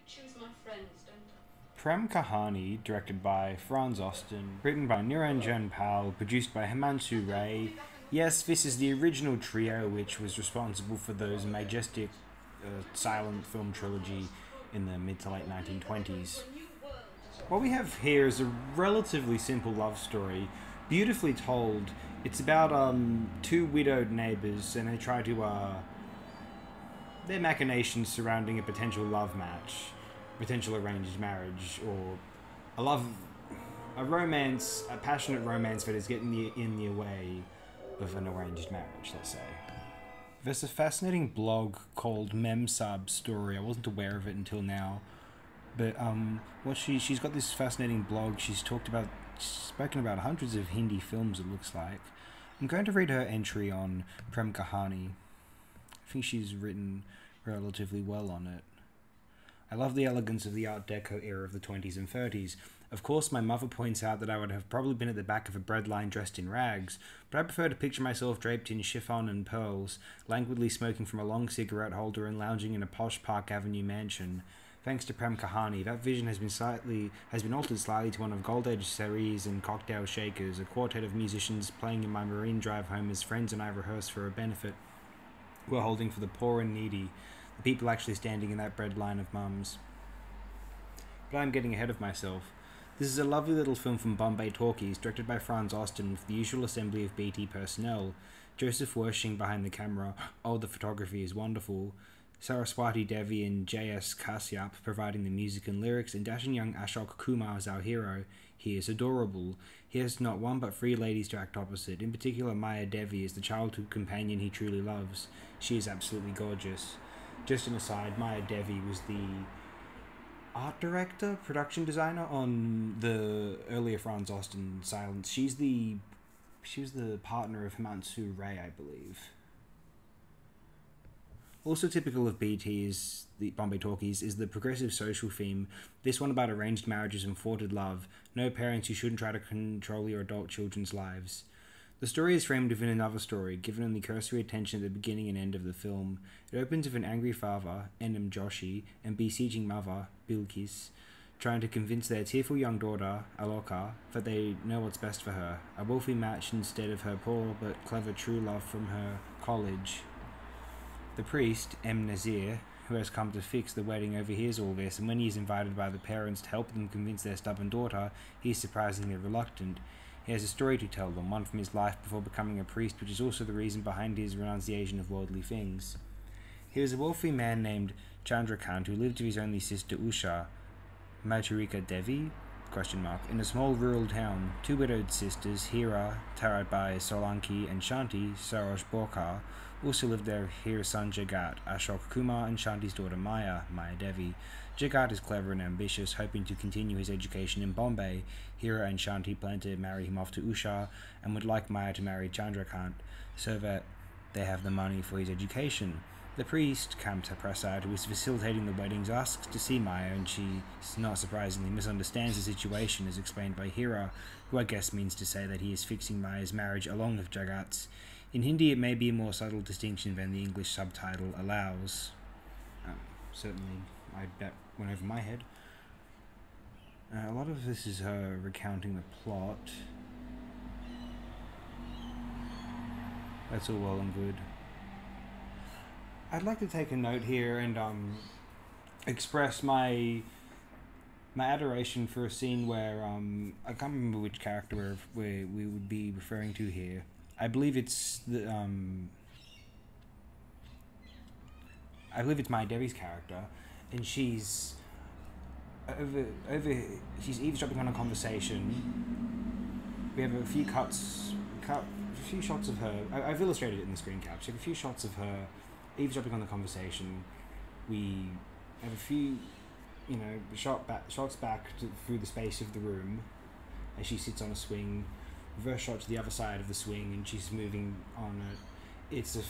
choose my friends, don't I? Prem Kahani, directed by Franz Osten, written by Niranjan Pal, produced by Himanshu Ray. Yes, this is the original trio which was responsible for those majestic silent film trilogy in the mid to late 1920s. What we have here is a relatively simple love story, beautifully told. It's about two widowed neighbors, and they try to their machinations surrounding a potential love match, potential arranged marriage, or a love, a romance, a passionate romance that is getting in the way of an arranged marriage, let's say. There's a fascinating blog called Memsub Story. I wasn't aware of it until now, but what she's got this fascinating blog. She's spoken about hundreds of Hindi films. It looks like. I'm going to read her entry on Prem Kahani. I think she's written relatively well on it. I love the elegance of the Art Deco era of the 20s and 30s. Of course, my mother points out that I would have probably been at the back of a breadline dressed in rags, but I prefer to picture myself draped in chiffon and pearls, languidly smoking from a long cigarette holder and lounging in a posh Park Avenue mansion. Thanks to Prem Kahani, that vision has been altered slightly to one of gold-edged cerise and cocktail shakers, a quartet of musicians playing in my marine drive home as friends and I rehearse for a benefit we're holding for the poor and needy, the people actually standing in that bread line of mums. But I'm getting ahead of myself. This is a lovely little film from Bombay Talkies, directed by Franz Osten with the usual assembly of BT personnel. Joseph Wershing behind the camera. Oh, the photography is wonderful. Saraswati Devi and J.S. Kasyap providing the music and lyrics, and dashing young Ashok Kumar as our hero. He is adorable. He has not one but three ladies to act opposite. In particular, Maya Devi is the childhood companion he truly loves. She is absolutely gorgeous. Just an aside, Maya Devi was the art director, production designer on the earlier Franz Osten Silence. She was the partner of Himanshu Ray, I believe. Also typical of BT's the Bombay Talkies is the progressive social theme, this one about arranged marriages and thwarted love. No parents, you shouldn't try to control your adult children's lives. The story is framed within another story, given only cursory attention at the beginning and end of the film. It opens with an angry father, N.M. Joshi, and besieging mother, Bilkis, trying to convince their tearful young daughter, Aloka, that they know what's best for her, a wealthy match instead of her poor but clever true love from her college. The priest, M. Nazir, who has come to fix the wedding, overhears all this, and when he is invited by the parents to help them convince their stubborn daughter, he is surprisingly reluctant. He has a story to tell them, one from his life before becoming a priest, which is also the reason behind his renunciation of worldly things. He was a wealthy man named Chandrakant who lived with his only sister Usha, Madhurika Devi, in a small rural town. Two widowed sisters, Hira, Tarabai Solanki, and Shanti, Saroj Borkar, also lived there with Hira's son Jagat, Ashok Kumar, and Shanti's daughter Maya Devi. Jagat is clever and ambitious, hoping to continue his education in Bombay. Hira and Shanti plan to marry him off to Usha, and would like Maya to marry Chandrakant, so that they have the money for his education. The priest, Kamta Prasad, who is facilitating the weddings, asks to see Maya, and she, not surprisingly, misunderstands the situation as explained by Hira, who I guess means to say that he is fixing Maya's marriage along with Jagat's. In Hindi, it may be a more subtle distinction than the English subtitle allows. Certainly, that went over my head. A lot of this is her recounting the plot. That's all well and good. I'd like to take a note here and express my adoration for a scene where I can't remember which character we would be referring to here. I believe it's Maya Devi's character, and she's she's eavesdropping on a conversation. We have a few shots of her. I've illustrated it in the screen caps. We have a few shots of her eavesdropping on the conversation. We have a few, shots back through the space of the room as she sits on a swing. Reverse shot to the other side of the swing, and she's moving on it. It's a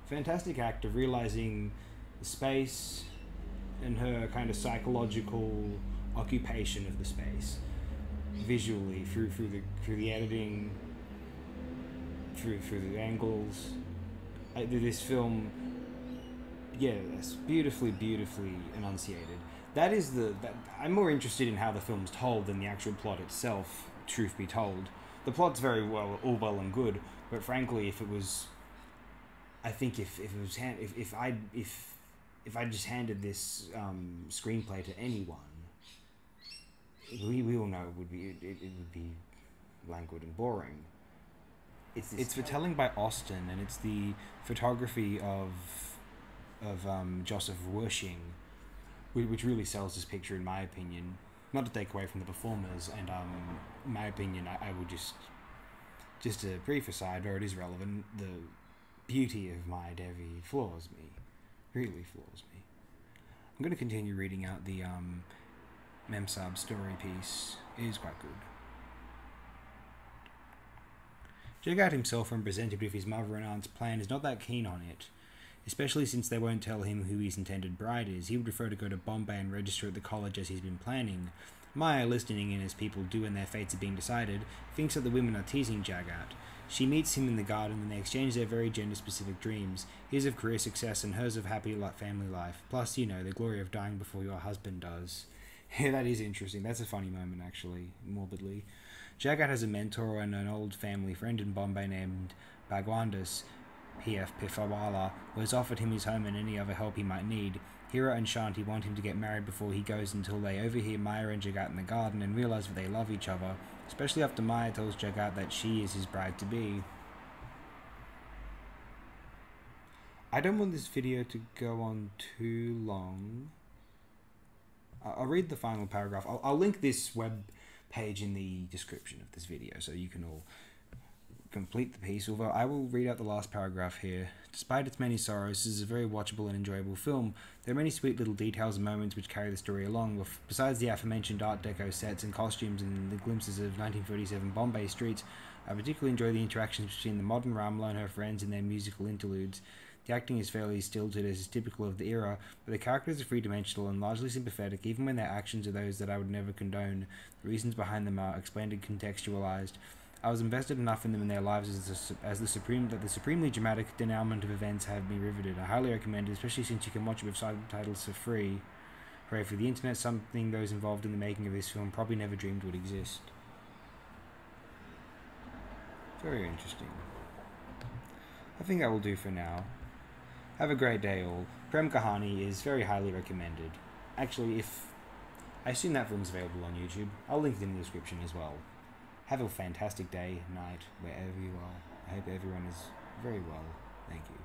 fantastic act of realizing the space and her kind of psychological occupation of the space visually through the editing, through the angles. This film yes, beautifully, beautifully enunciated. That is I'm more interested in how the film's told than the actual plot itself. Truth be told, the plot's very all well and good, but frankly, if it was, I think if it was if I just handed this screenplay to anyone, we all know it would be languid and boring. It's the telling by Osten, and it's the photography of Joseph Wershing, which really sells this picture, in my opinion. Not to take away from the performers, and in my opinion, I would just a brief aside, where it is relevant, the beauty of Maya Devi floors me, really floors me. I'm going to continue reading out the Memsab story piece. It is quite good. Jagat himself, when presented with his mother and aunt's plan, is not that keen on it, especially since they won't tell him who his intended bride is. He would prefer to go to Bombay and register at the college as he's been planning. Maya, listening in as people do when their fates are being decided, thinks that the women are teasing Jagat. She meets him in the garden and they exchange their very gender-specific dreams, his of career success and hers of happy family life, plus, you know, the glory of dying before your husband does. Yeah, that is interesting. That's a funny moment, actually, morbidly. Jagat has a mentor and an old family friend in Bombay named Bhagwandas, P.F. Pifawala, who has offered him his home and any other help he might need. Hira and Shanti want him to get married before he goes until they overhear Maya and Jagat in the garden and realise that they love each other, especially after Maya tells Jagat that she is his bride-to-be. I don't want this video to go on too long. I'll read the final paragraph. I'll link this web page in the description of this video so you can all complete the piece, although I will read out the last paragraph here. Despite its many sorrows, this is a very watchable and enjoyable film. There are many sweet little details and moments which carry the story along. Besides the aforementioned Art Deco sets and costumes and the glimpses of 1937 Bombay streets, I particularly enjoy the interactions between the modern Ramla and her friends and their musical interludes. The acting is fairly stilted, as is typical of the era, but the characters are three-dimensional and largely sympathetic, even when their actions are those that I would never condone. The reasons behind them are explained and contextualized. I was invested enough in them and their lives that the supremely dramatic denouement of events have me riveted. I highly recommend it, especially since you can watch it with subtitles for free. Hooray for the internet, something those involved in the making of this film probably never dreamed would exist. Very interesting. I think that will do for now. Have a great day all. Prem Kahani is very highly recommended. Actually, I assume that film's available on YouTube. I'll link it in the description as well. Have a fantastic day, night, wherever you are. I hope everyone is very well. Thank you.